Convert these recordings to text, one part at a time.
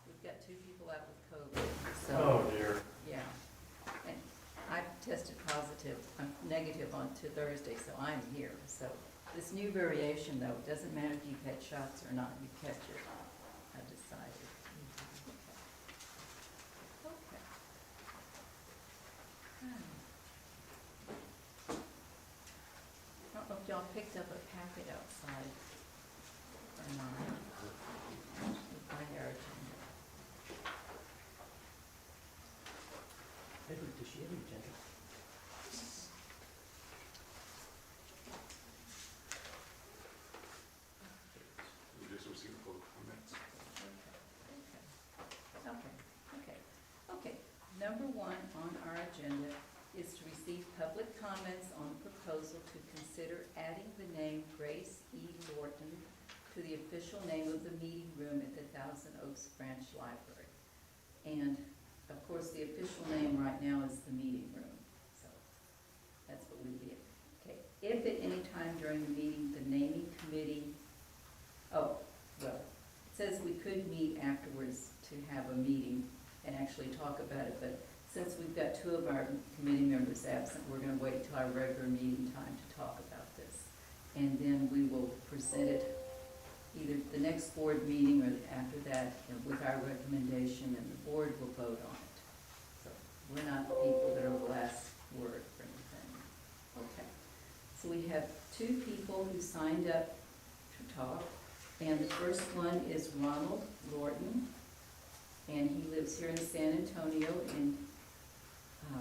We've got 2 people out with COVID, so. Oh dear. Yeah. And I've tested positive, I'm negative on to Thursday, so I'm here. So this new variation, though, it doesn't matter if you've had shots or not, you catch it, I've decided. Okay. I don't know if y'all picked up a packet outside or not. By our agenda. Does she have an agenda? We just received public comments. Okay. Number 1 on our agenda is to receive public comments on the proposal to consider adding the name Grace E. Lorton to the official name of the meeting room at the Thousand Oaks Branch Library. And, of course, the official name right now is the meeting room, so that's what we did. Okay, if at any time during the meeting, the naming committee, it says we could meet afterwards to have a meeting and actually talk about it, but since we've got 2 of our committee members absent, we're gonna wait till our regular meeting time to talk about this. And then we will present it either the next board meeting or after that, with our recommendation, and the board will vote on it. So we're not the people that are the last word for anything. Okay, so we have 2 people who signed up to talk, and the first one is Ronald Morton, and he lives here in San Antonio, and I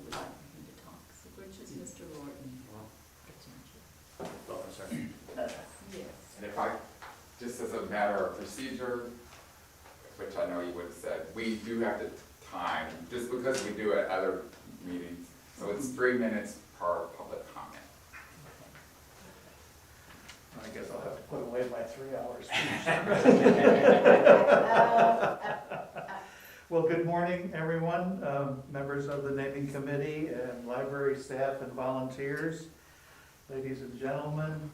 would like him to talk. So which is Mr. Lorton? Oh, I'm sorry. Yes. And if I, just as a matter of procedure, which I know you would have said, we do have the time, just because we do at other meetings, so it's 3 minutes per public comment. I guess I'll have to put away my 3 hours. Well, good morning, everyone, members of the naming committee and library staff and volunteers, ladies and gentlemen.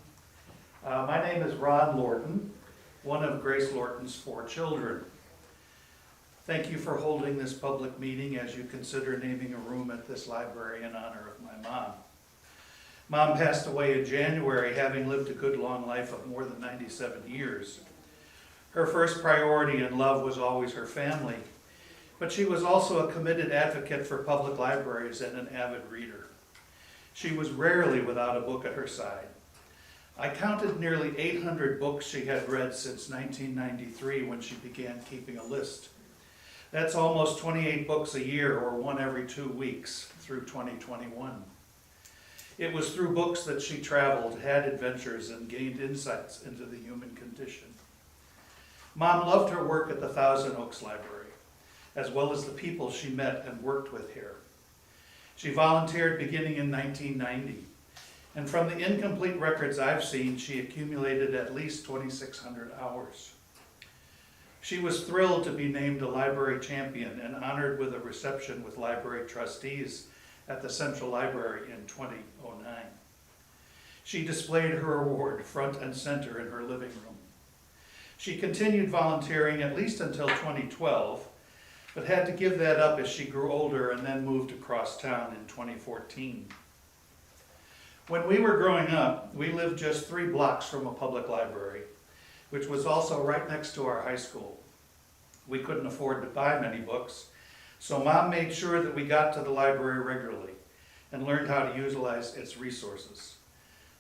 My name is Ron Lorton, one of Grace Lorton's 4 children. Thank you for holding this public meeting as you consider naming a room at this library in honor of my mom. Mom passed away in January, having lived a good long life of more than 97 years. Her first priority in love was always her family, but she was also a committed advocate for public libraries and an avid reader. She was rarely without a book at her side. I counted nearly 800 books she had read since 1993 when she began keeping a list. That's almost 28 books a year, or 1 every 2 weeks, through 2021. It was through books that she traveled, had adventures, and gained insights into the human condition. Mom loved her work at the Thousand Oaks Library, as well as the people she met and worked with here. She volunteered beginning in 1990, and from the incomplete records I've seen, she accumulated at least 2,600 hours. She was thrilled to be named a library champion and honored with a reception with library trustees at the Central Library in 2009. She displayed her award front and center in her living room. She continued volunteering at least until 2012, but had to give that up as she grew older and then moved across town in 2014. When we were growing up, we lived just 3 blocks from a public library, which was also right next to our high school. We couldn't afford to buy many books, so Mom made sure that we got to the library regularly and learned how to utilize its resources.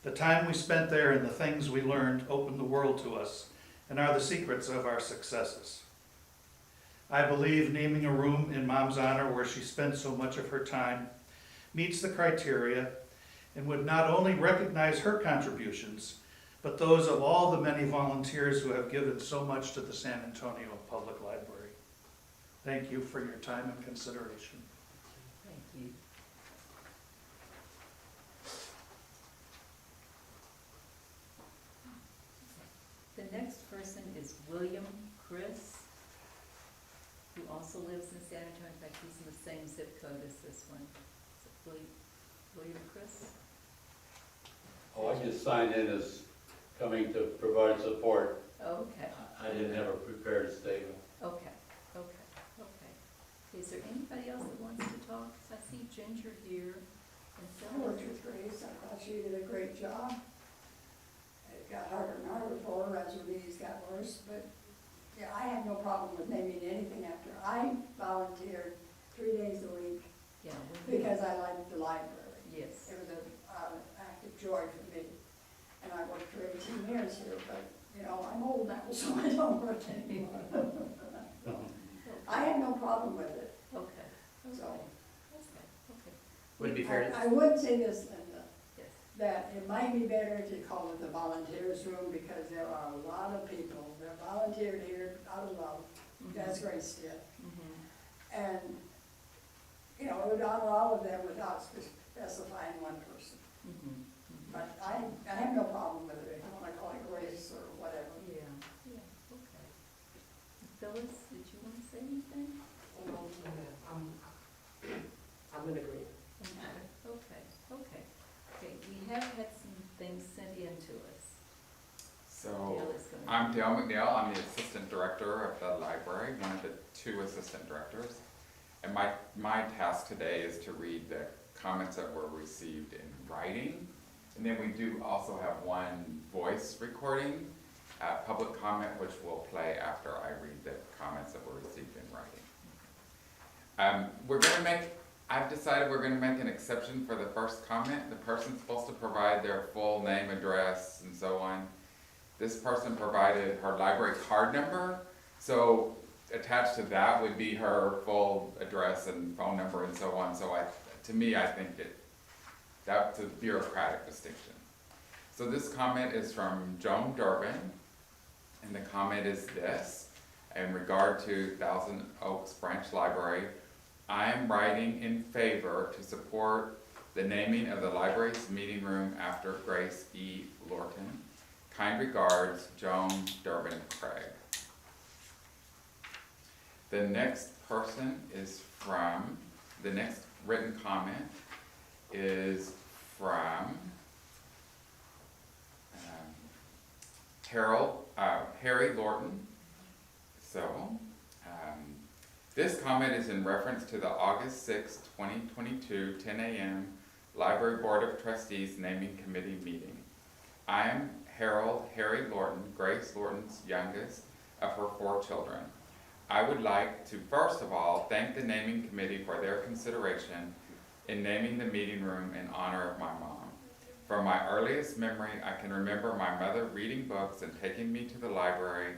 The time we spent there and the things we learned opened the world to us and are the secrets of our successes. I believe naming a room in Mom's honor where she spent so much of her time meets the criteria and would not only recognize her contributions, but those of all the many volunteers who have given so much to the San Antonio Public Library. Thank you for your time and consideration. Thank you. The next person is William Chris, who also lives in San Antonio. In fact, he's in the same zip code as this one. Is it William Chris? Oh, I just signed in as coming to provide support. Okay, I didn't have a prepared statement. okay, okay, okay. Is there anybody else that wants to talk? I see Ginger here and I worked Phyllis. with Grace, I thought she did a great job. It got harder and harder for her as her knees got worse, but, yeah, I have no problem with naming anything after. I volunteered 3 days a week Yeah, we, because I liked the library. yes, It was an active joy for me, and I worked for 18 years here, but, you know, I'm old now, so I don't work anymore. I have no problem with it, okay, so. okay, okay, Would it be fair to, I would say this, Linda, yes. that it might be better to call it the volunteers room, because there are a lot of people that volunteered here out of love, as Grace did. Mhm. And, you know, it would honor all of them without specifying one person. Mhm. But I have no problem with it, if you wanna call it Grace or whatever. Yeah, yeah, okay. Phyllis, did you want to say anything? I'm in agreement. Okay, okay. Okay, we have had some things sent in to us. So, Dale is gonna- I'm Dale McNeil, I'm the Assistant Director of the library, one of the 2 Assistant Directors. And my task today is to read the comments that were received in writing. And then we do also have one voice recording, public comment, which will play after I read the comments that were received in writing. I've decided we're gonna make an exception for the first comment. The person's supposed to provide their full name, address, and so on. This person provided her library card number, so attached to that would be her full address and phone number and so on. So to me, I think that's a bureaucratic distinction. So this comment is from Joan Durbin, and the comment is this: in regard to Thousand Oaks Branch Library, I am writing in favor to support the naming of the library's meeting room after Grace E. Lorton. Kind regards, Joan Durbin Craig. The next written comment is from Harry Lorton. So, this comment is in reference to the August 6, 2022, 10 a.m. Library Board of Trustees Naming Committee meeting. I am Harry Lorton, Grace Lorton's youngest of her 4 children. I would like to first of all thank the naming committee for their consideration in naming the meeting room in honor of my mom. From my earliest memory, I can remember my mother reading books and taking me to the library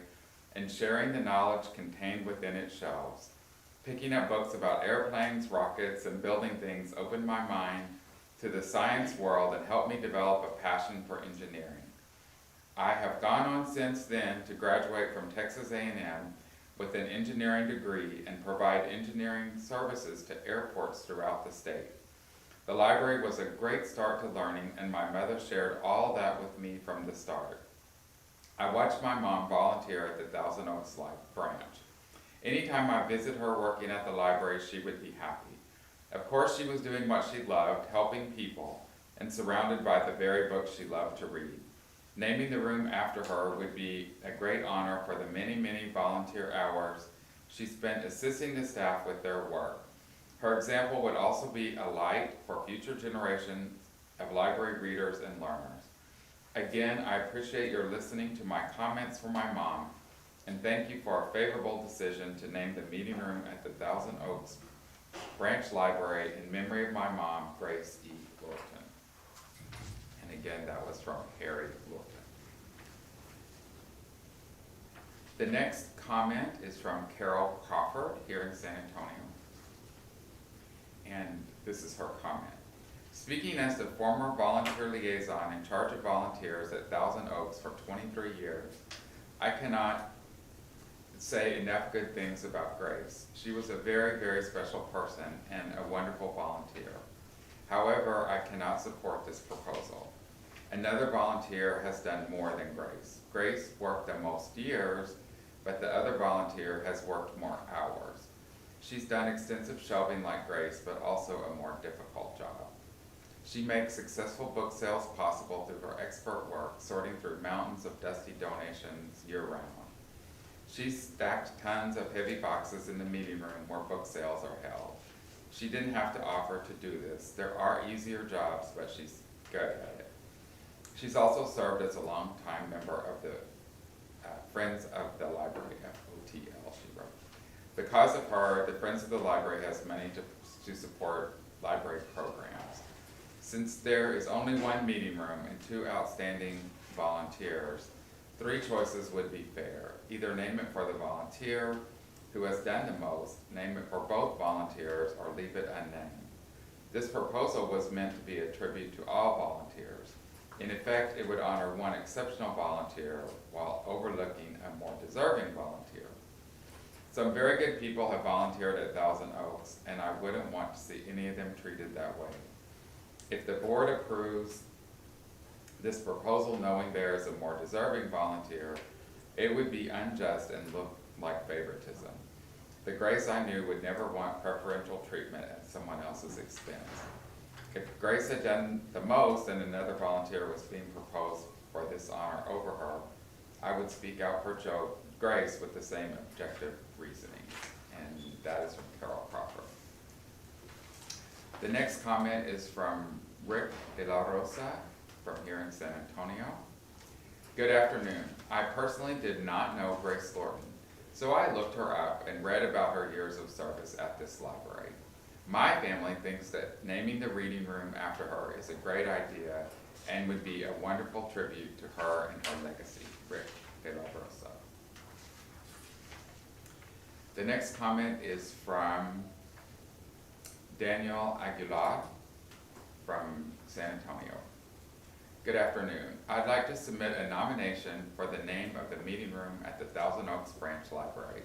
and sharing the knowledge contained within its shelves. Picking up books about airplanes, rockets, and building things opened my mind to the science world and helped me develop a passion for engineering. I have gone on since then to graduate from Texas A&M with an engineering degree and provide engineering services to airports throughout the state. The library was a great start to learning, and my mother shared all that with me from the start. I watched my mom volunteer at the Thousand Oaks branch. Anytime I visit her working at the library, she would be happy. Of course, she was doing what she loved, helping people, and surrounded by the very books she loved to read. Naming the room after her would be a great honor for the many, many volunteer hours she spent assisting the staff with their work. Her example would also be a light for future generations of library readers and learners. Again, I appreciate your listening to my comments for my mom, and thank you for a favorable decision to name the meeting room at the Thousand Oaks Branch Library in memory of my mom, Grace E. Lorton. And again, that was from Harry Lorton. The next comment is from Carol Crawford here in San Antonio. And this is her comment. Speaking as the former volunteer liaison in charge of volunteers at Thousand Oaks for 23 years, I cannot say enough good things about Grace. She was a very, very special person and a wonderful volunteer. However, I cannot support this proposal. Another volunteer has done more than Grace. Grace worked the most years, but the other volunteer has worked more hours. She's done extensive shelving like Grace, but also a more difficult job. She makes successful book sales possible through her expert work, sorting through mountains of dusty donations year-round. She's stacked tons of heavy boxes in the meeting room where book sales are held. She didn't have to offer to do this. There are easier jobs, but she's good at it. She's also served as a longtime member of the Friends of the Library, FOTL, she wrote. Because of her, the Friends of the Library has money to support library programs. Since there is only one meeting room and 2 outstanding volunteers, 3 choices would be fair. Either name it for the volunteer who has done the most, name it for both volunteers, or leave it unnamed. This proposal was meant to be a tribute to all volunteers. In effect, it would honor one exceptional volunteer while overlooking a more deserving volunteer. Some very good people have volunteered at Thousand Oaks, and I wouldn't want to see any of them treated that way. If the board approves this proposal knowing there is a more deserving volunteer, it would be unjust and look like favoritism. The Grace I knew would never want preferential treatment at someone else's expense. If Grace had done the most and another volunteer was being proposed for this honor over her, I would speak out for Grace with the same objective reasoning. And that is from Carol Crawford. The next comment is from Rick De La Rosa from here in San Antonio. Good afternoon. I personally did not know Grace Lorton, so I looked her up and read about her years of service at this library. My family thinks that naming the reading room after her is a great idea and would be a wonderful tribute to her and her legacy. Rick De La Rosa. The next comment is from Daniel Aguilar from San Antonio. Good afternoon. I'd like to submit a nomination for the name of the meeting room at the Thousand Oaks Branch Library.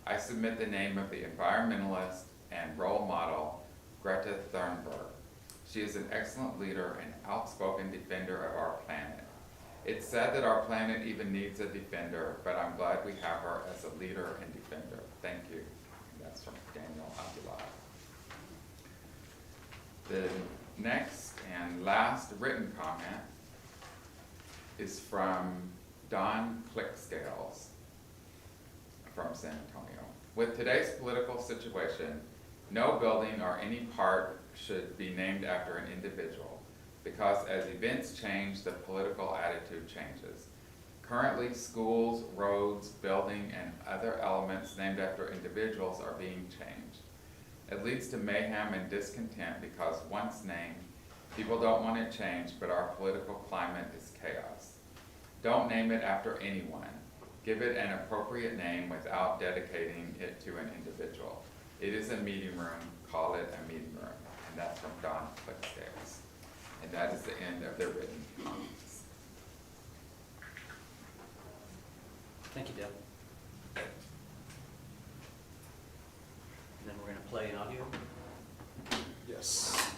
I submit the name of the environmentalist and role model, Greta Thunberg. She is an excellent leader and outspoken defender of our planet. It's sad that our planet even needs a defender, but I'm glad we have her as a leader and defender. Thank you. And that's from Daniel Aguilar. The next and last written comment is from Don Clickscales from San Antonio. With today's political situation, no building or any part should be named after an individual, because as events change, the political attitude changes. Currently, schools, roads, building, and other elements named after individuals are being changed. It leads to mayhem and discontent because once named, people don't want it changed, but our political climate is chaos. Don't name it after anyone. Give it an appropriate name without dedicating it to an individual. It is a meeting room, call it a meeting room. And that's from Don Clickscales. And that is the end of the written comments. Thank you, Deb. And then we're gonna play an audio. Yes.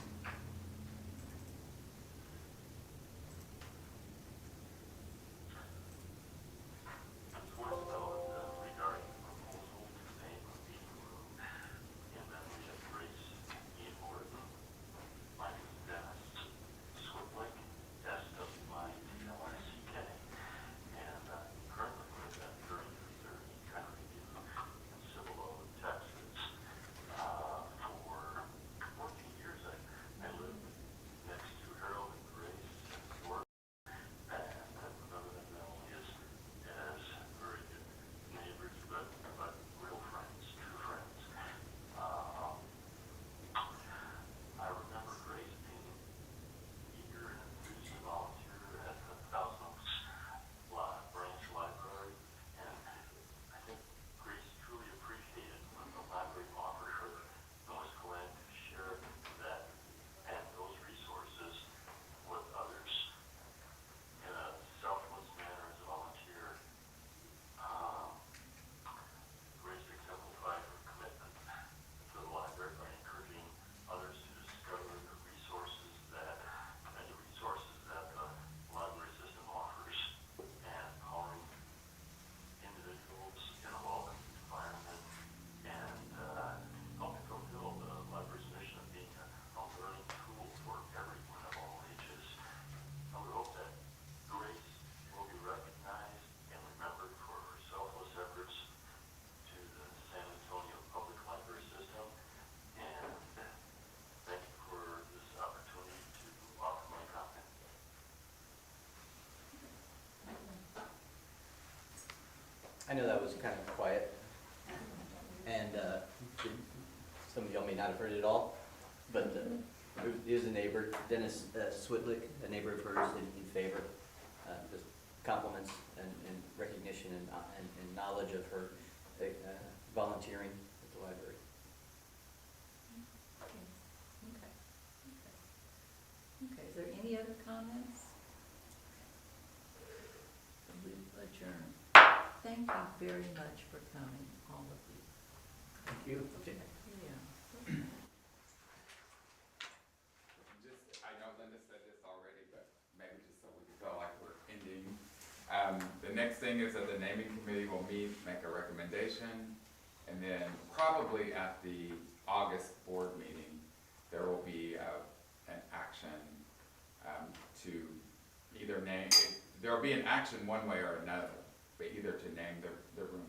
I know that was kind of quiet, and some of y'all may not have heard it all, but there is a neighbor, Dennis Switlick, a neighbor of hers in favor, just compliments and recognition and knowledge of her volunteering at the library. Okay, is there any other comments? We adjourn. Thank you very much for coming, all of you. Thank you. Okay. Yeah. Just, I know Linda said this already, but maybe just so we feel like we're ending. The next thing is that the naming committee will meet, make a recommendation, and then probably at the August board meeting, there will be an action to either name, there will be an action one way or another, but either to name the room